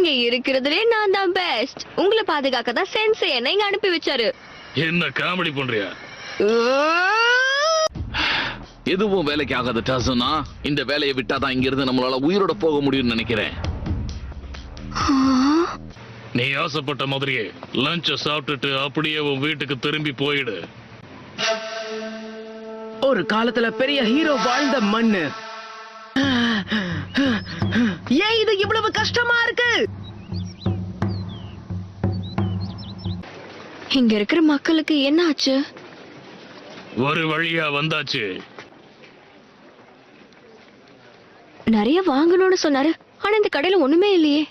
இங்க இருக்கிறதுலே நான் தான் பெஸ்ட். உங்களை பாதுகாக்க தான் சென்சே என்ன இங்க அனுப்பி வச்சாரு. என்ன காமெடி பண்றியா? எதுவும் வேலைக்கு ஆகாத டாசுனா, இந்த வேலையை விட்டாதான் இங்க இருந்து நம்மளால உயிரோட போக முடியும்னு நினைக்கிறேன். நீ ஆசைப்பட்ட மாதிரியே லஞ்ச சாப்பிட்டுட்டு அப்படியே உன் வீட்டுக்கு திரும்பி போயிடு. ஒரு காலத்துல பெரிய ஹீரோ வாழ்ந்த மண்ணு. ஏன் இது இவ்வளவு கஷ்டமா இருக்கு? இங்க இருக்கிற மக்களுக்கு என்ன ஆச்சு? ஒரு வழியா வந்தாச்சு. நிறைய வாங்கணும்னு சொன்னாரு, ஆனா இந்த கடையில ஒண்ணுமே இல்லையே.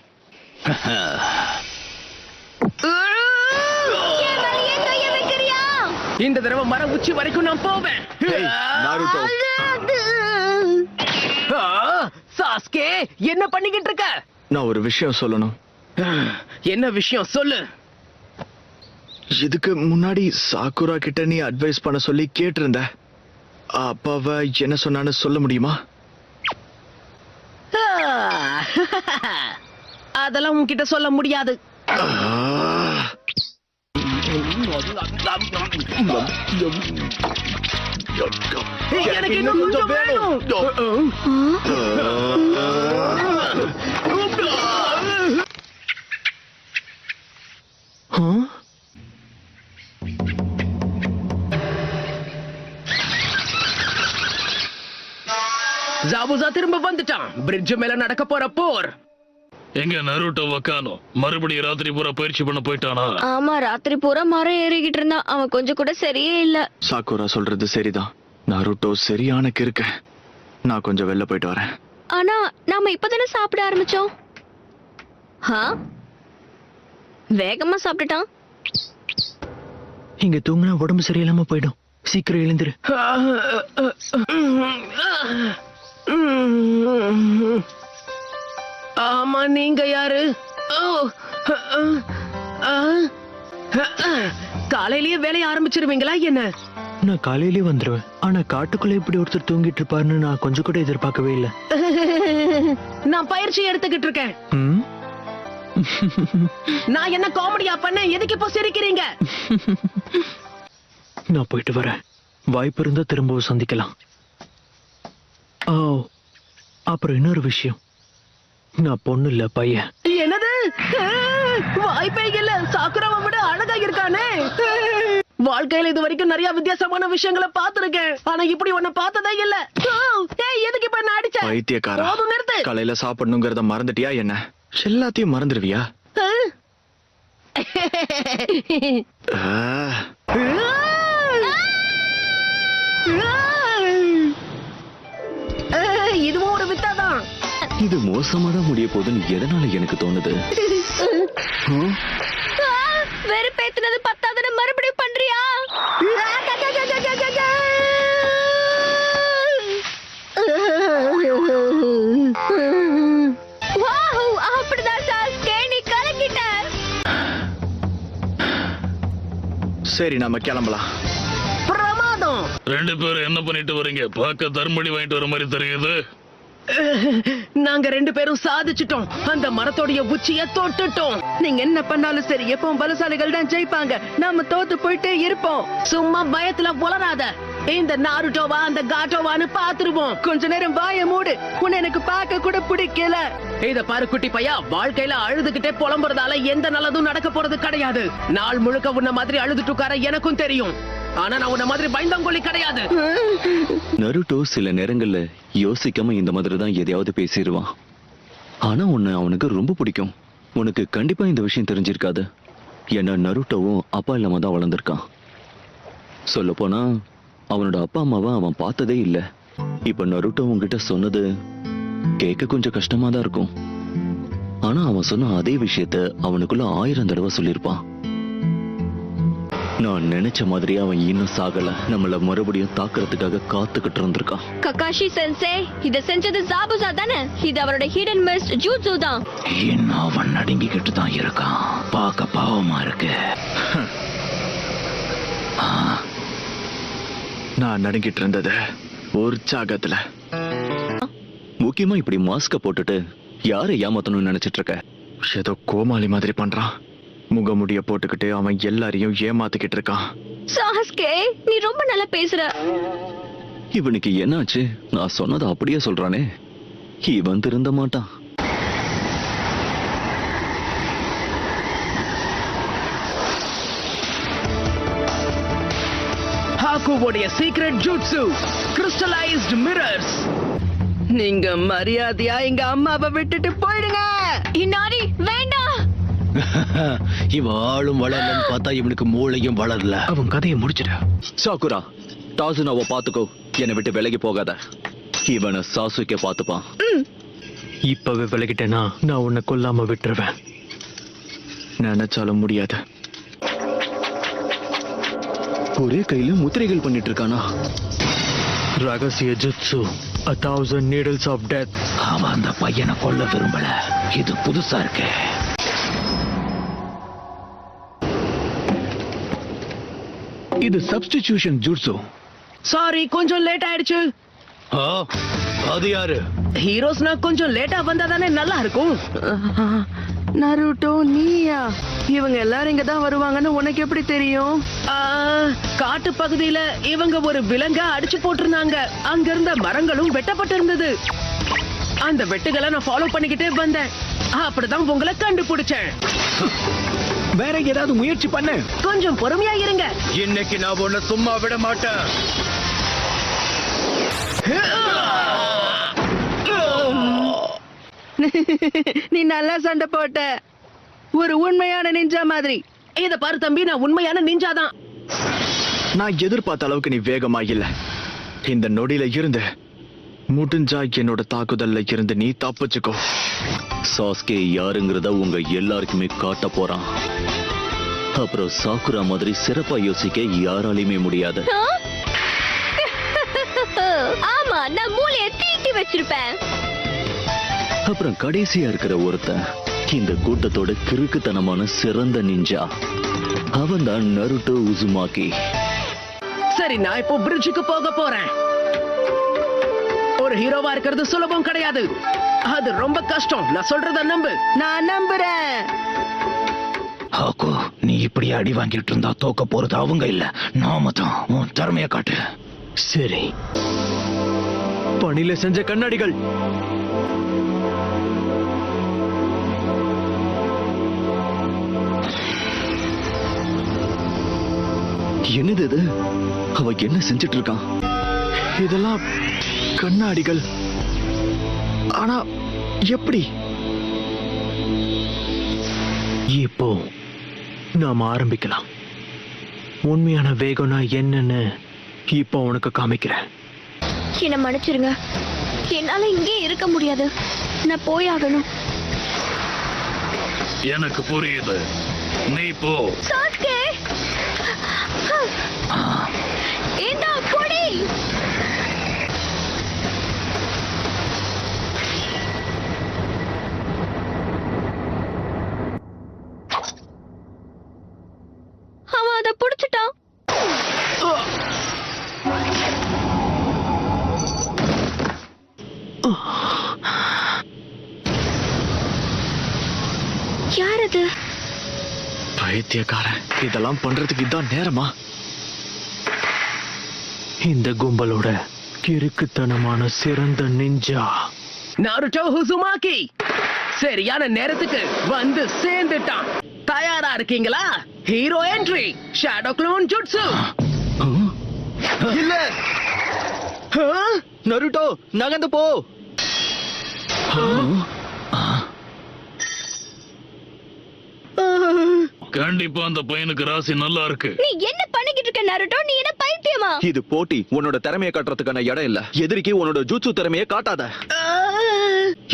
இந்த தடவை மர உச்சி வரைக்கும் நான் போவேன். சாஸ்கே, என்ன பண்ணிக்கிட்டு இருக்க? நான் ஒரு விஷயம் சொல்லணும். என்ன விஷயம் சொல்லு. இதுக்கு முன்னாடி சாக்குரா கிட்ட நீ அட்வைஸ் பண்ண சொல்லி கேட்டிருந்த. அப்பாவ என்ன சொன்னான்னு சொல்ல முடியுமா? அதெல்லாம் உன்கிட்ட சொல்ல முடியாது. எனக்கு இன்னும் கொஞ்சம் வேணும். ஜாபுசா திரும்ப வந்துட்டான். பிரிட்ஜ் மேல நடக்க போற போர். எங்க நருட்டோ வக்கானோ மறுபடியும் ராத்திரி பூரா பயிற்சி பண்ண போயிட்டானா? ஆமா, ராத்திரி பூரா மரம் ஏறிக்கிட்டு இருந்தான். அவன் கொஞ்சம் கூட சரியே இல்ல. சாக்குரா சொல்றது சரிதான். நருட்டோ சரியான கிறுக்க. நான் கொஞ்சம் வெளில போயிட்டு வரேன். ஆனா நாம இப்பதானே சாப்பிட ஆரம்பிச்சோம். வேகமா சாப்பிட்டுட்டான். இங்க தூங்கினா உடம்பு சரியில்லாம போயிடும். சீக்கிரம் எழுந்துரு. ஆமா, நீங்க யாரு? காலையிலேயே வேலையை ஆரம்பிச்சிருவீங்களா என்ன? நான் காலையிலேயே வந்துருவேன். ஆனா காட்டுக்குள்ள இப்படி ஒருத்தர் தூங்கிட்டு இருப்பாருன்னு நான் கொஞ்சம் கூட எதிர்பார்க்கவே இல்லை. நான் பயிற்சி எடுத்துக்கிட்டு இருக்கேன். நான் என்ன காமெடியா பண்ண? எதுக்கு இப்போ சிரிக்கிறீங்க? நான் போயிட்டு வரேன். வாய்ப்பு இருந்தா திரும்பவும் சந்திக்கலாம். ஓ, அப்புறம் இன்னொரு விஷயம். நான் பொண்ணு இல்ல, பையன். என்னது? வாய்ப்பே இல்ல. சாக்குராவை விட அழகா இருக்கானே. வாழ்க்கையில இது வரைக்கும் நிறைய வித்தியாசமான விஷயங்களை பார்த்திருக்கேன், ஆனா இப்படி ஒண்ணு பார்த்ததே இல்ல. எதுக்கு இப்ப என்ன அடிச்ச? பைத்தியக்காரா, போதும், நிறுத்து. காலையில சாப்பிடணுங்கிறத மறந்துட்டியா என்ன? எல்லாத்தையும் மறந்துடுவியா? இதுவும் ஒரு வித்தாதான். இது மோசமா தான் முடிய போகுதுன்னு எதனால எனக்கு தோணுது? வெறுப்பேத்துனது பத்தாதுன்னு மறுபடியும் பண்றியா? அப்படிதான் சாஸ்கே, நீ கலக்கிட்ட. சரி, நாம கிளம்பலாம். பிரமாதம். ரெண்டு பேரும் என்ன பண்ணிட்டு வரீங்க? பார்க்க தர்மடி வாங்கிட்டு வர மாதிரி தெரியுது. நாங்க ரெண்டு பேரும் சாதிச்சிட்டோம். அந்த மரத்தோடைய உச்சிய தொட்டுட்டோம். நீங்க என்ன பண்ணாலும் சரி, எப்பவும் பலசாலிகள் தான் ஜெயிப்பாங்க. நாம தோத்து போயிட்டே இருப்போம். சும்மா பயத்துல உளராத. இந்த நாருட்டோவா அந்த காட்டோவான்னு பாத்துருவோம். கொஞ்ச நேரம் வாய மூடு. உன்னை எனக்கு பார்க்க கூட பிடிக்கல. இத பாரு குட்டி பையா, வாழ்க்கையில அழுதுகிட்டே புலம்புறதால எந்த நல்லதும் நடக்க போறது கிடையாது. நாள் முழுக்க உன்ன மாதிரி அழுதுட்டு உட்கார எனக்கும் தெரியும். ஆனா நான் உன்ன மாதிரி பயந்தாங்கோலி கிடையாது. நருட்டோ சில நேரங்கள்ல யோசிக்காம இந்த மாதிரி தான் எதையாவது பேசிடுவான். ஆனா உன்னை அவனுக்கு ரொம்ப பிடிக்கும். உனக்கு கண்டிப்பா இந்த விஷயம் தெரிஞ்சிருக்காது. ஏன்னா நருட்டோவும் அப்பா இல்லாம தான் வளர்ந்துருக்கான். சொல்ல போனா அவனோட அப்பா அம்மாவை அவன் பார்த்ததே இல்லை. இப்ப நருட்டோ உன்கிட்ட சொன்னது கேட்க கொஞ்சம் கஷ்டமா தான் இருக்கும். ஆனா அவன் சொன்ன அதே விஷயத்த அவனுக்குள்ள 1000 தடவை சொல்லியிருப்பான். நான் நினைச்ச மாதிரி அவன் இன்னும் சாகல. நம்மள மறுபடியும் தாக்குறதுக்காக காத்துக்கிட்டு இருந்திருக்கான். ககாஷி சென்சே, இத செஞ்சது ஜாபுசா தானே? இது அவரோட ஹிடன் மிஸ்ட் ஜூட்சு தான். என்ன அவன் நடுங்கிக்கிட்டு தான் இருக்கான். பார்க்க பாவமா இருக்கு. நான் நடுங்கிட்டு இருந்தது உற்சாகத்துல. முக்கியமா இப்படி மாஸ்க போட்டுட்டு யாரை ஏமாத்தணும்னு நினைச்சிட்டு இருக்க? ஏதோ கோமாளி மாதிரி பண்றான். முகமுடிய போட்டுக்கிட்டு அவன் எல்லாரையும் ஏமாத்திக்கிட்டு இருக்கான். சாஸ்கே, நீ ரொம்ப நல்லா பேசுற. இவனுக்கு என்னாச்சு? நான் சொன்னதை அப்படியே சொல்றானே. இவன் திருந்த மாட்டான். ஹாக்குவோடைய சீக்ரெட் ஜூட்சு, கிறிஸ்டலைஸ்ட் மிரர்ஸ். நீங்க மரியாதையா எங்க அம்மாவை விட்டுட்டு போயிடுங்க. இன்னாரி வேண்டாம். இவன் ஆளும் வளரலன்னு பார்த்தா இவனுக்கு மூளையும் வளரல. அவன் கதையை முடிச்சிட. சாக்குரா, டாசுனாவை பாத்துக்கோ. என்னை விட்டு விலகி போகாத. இவனை சாசுக்கே பாத்துப்பான். இப்பவே விலகிட்டேனா நான் உன்னை கொல்லாம விட்டுருவேன். நினைச்சாலும் முடியாது. ஒரே கையில முத்திரைகள் பண்ணிட்டு இருக்கானா? ரகசிய ஜுட்சு, 1000 needles of death. அவன் அந்த பையனை கொல்ல விரும்பல. இது புதுசா இருக்கு. இது சப்ஸ்டிடியூஷன் ஜுட்சு. சாரி, கொஞ்சம் லேட் ஆயிடுச்சு. அது யாரு? ஹீரோஸ்னா கொஞ்சம் லேட்டா வந்தா தானே நல்லா இருக்கும். நருட்டோ, நீயா? இவங்க எல்லாரும் இங்க தான் வருவாங்கன்னு உனக்கு எப்படி தெரியும்? காட்டு பகுதியில இவங்க ஒரு விலங்க அடிச்சு போட்டிருந்தாங்க. அங்க இருந்த மரங்களும் வெட்டப்பட்டு இருந்தது. அந்த வெட்டுகளை நான் ஃபாலோ பண்ணிக்கிட்டே வந்தேன். அப்படிதான் உங்களை கண்டுபிடிச்சேன். வேற ஏதாவது முயற்சி பண்ணு. கொஞ்சம் பொறுமையா இருங்க. இன்னைக்கு நான் உன்னை சும்மா விட மாட்டேன். நீ நல்லா சண்டை போட்ட. ஒரு உண்மையான நிஞ்சா மாதிரி. இத பாரு தம்பி, நான் உண்மையான நிஞ்சா தான். நான் எதிர்பார்த்த அளவுக்கு நீ வேகமா இல்ல. இந்த நொடியில இருந்து முடிஞ்சா என்னோட தாக்குதல்ல இருந்து நீ தப்பிச்சுக்கோ. சாஸ்கே யாருங்கிறத உங்க எல்லாருக்குமே காட்ட போறான். அப்புறம் சாக்குரா மாதிரி சிறப்பா யோசிக்க யாராலையுமே முடியாது. ஆமா, நான் மூளைய தீட்டி வச்சிருப்பேன். அப்புறம் கடைசியா இருக்கிற ஒருத்தன் இந்த கூட்டத்தோட கிறுக்குத்தனமான சிறந்த நிஞ்சா. அவன் தான் நருட்டோ உசுமாக்கி. சரி, நான் இப்போ பிரிட்ஜுக்கு போக போறேன். ஒரு ஹீரோவா இருக்கிறது சுலபம் கிடையாது. அது ரொம்ப கஷ்டம். நான் சொல்றத நம்பு. நான் நம்புறேன். ஹாக்கு, நீ இப்படி அடி வாங்கிட்டு இருந்தா தோக்க போறது அவங்க இல்ல, நாம தான். உன் திறமைய காட்டு. சரி, பணியில செஞ்ச கண்ணாடிகள். என்னது இது? அவ என்ன செஞ்சிட்டு இருக்கான்? இதெல்லாம் கண்ணாடிகள். ஆனா எப்படி? இப்போ நாம ஆரம்பிக்கலாம். உண்மையான வேகம்னா என்னன்னு இப்போ உனக்கு காமிக்கிறேன். என்ன மன்னிச்சிருங்க, என்னால இங்கே இருக்க முடியாது. நான் போயாகணும். எனக்கு புரியுது. நீ போ. சாஸ்கே, இந்தா கொடி. அவன் அதை புடிச்சிட்டான். யார் அது? பைத்தியக்காரன், இதெல்லாம் பண்றதுக்கு இதான் நேரமா? இந்த கும்பலோட கிறுக்குத்தனமான சிறந்த நிஞ்சா நாருட்டோ உசுமாக்கி சரியான நேரத்துக்கு வந்து சேர்ந்துட்டான். தயாரா இருக்கீங்களா? Hero entry, shadow clone jutsu. இல்ல நருட்டோ, நகர்ந்து போ. கண்டிப்பா அந்த பையனுக்கு ராசி நல்லா இருக்கு. நீ என்ன பண்ணிக்கிட்டு இருக்க நருட்டோ? நீ என்ன பைத்தியமா? இது போட்டி. உன்னோட திறமையை காட்டுறதுக்கான இடம் இல்ல. எதிரிக்கு உன்னோட ஜூட்சு திறமையை காட்டாத.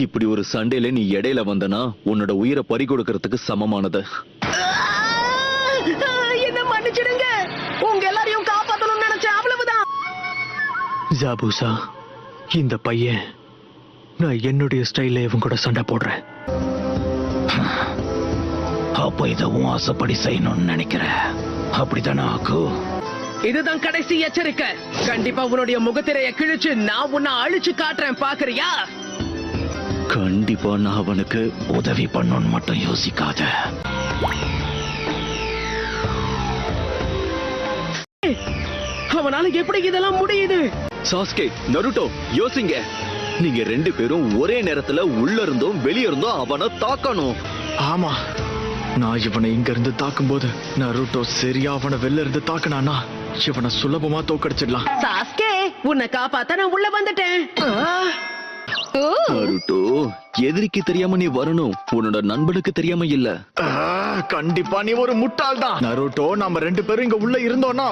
இப்படி ஒரு சண்டையில நீ இடையில வந்தனா உன்னோட உயிரை பறி கொடுக்கறதுக்கு சமமானது. என்ன மன்னிச்சிடுங்க. உங்க எல்லாரையும் காப்பாத்தணும்னு நினைச்சேன், அவ்வளவுதான். ஜாபூசா, இந்த பையன் நான் என்னுடைய ஸ்டைல்ல இவன் கூட சண்டை போடுறேன். அப்ப இத உன் ஆசைப்படி செய்யணும்னு நினைக்கிற, அப்படித்தானே ஹாக்கு? இதுதான் கடைசி எச்சரிக்கை. கண்டிப்பா உன்னுடைய முகத்திரைய கிழிச்சு நான் உன்னை அழிச்சு காட்டுறேன், பாக்குறியா? கண்டிப்பா அப்போ நான் அவனுக்கு உதவி பண்ணணும்னு மட்டும் யோசிக்காத. அவனால எப்படி இதெல்லாம் முடியுது? சாஸ்கே, நருட்டோ, யோசிங்க. நீங்க ரெண்டு பேரும் ஒரே நேரத்துல உள்ள இருந்தும் வெளிய இருந்தும் அவனை தாக்கணும். ஆமா, நான் இவனை இங்க இருந்து தாக்கும்போது நருட்டோ சரியா அவனை வெளில இருந்து தாக்குனானா இவனை சுலபமா தோக்கடிச்சிடலாம். சாஸ்கே, உன்னை காப்பாத்த நான் உள்ள வந்துட்டேன். நருட்டோ, எதிரிக்கு தெரியாம நீ வரணும், உன்னோட நண்பனுக்கு தெரியாம இல்ல. கண்டிப்பா நீ ஒரு முட்டாள் தான் நருட்டோ. நாம ரெண்டு பேரும் இங்க உள்ள இருந்தோம்னா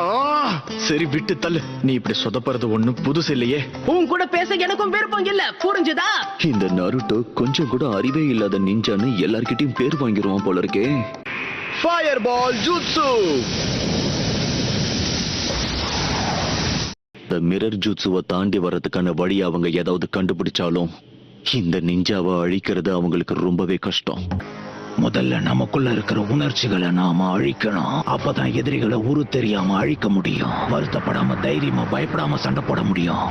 சரி விட்டு தள்ளு. நீ இப்படி சொதப்படுறது ஒண்ணும் புதுசு இல்லையே. உன் கூட பேச எனக்கும் விருப்பம் இல்ல, புரிஞ்சுதா? இந்த நருட்டோ கொஞ்சம் கூட அறிவே இல்லாத நிஞ்சான்னு எல்லார்கிட்டயும் பேர் வாங்கிடுவான் போல இருக்கே. ஃபயர் பால் ஜூட்சு. இந்த மிரர் ஜூட்சுவை தாண்டி வர்றதுக்கான வழி அவங்க ஏதாவது கண்டுபிடிச்சாலும் இந்த நிஞ்சாவை அழிக்கிறது அவங்களுக்கு ரொம்பவே கஷ்டம். முதல்ல நமக்குள்ள இருக்கிற உணர்ச்சிகளை நாம அழிக்கணும். அப்பதான் எதிரிகளை உரு தெரியாம அழிக்க முடியும். வருத்தப்படாம தைரியமா பயப்படாம சண்டை போட முடியும்.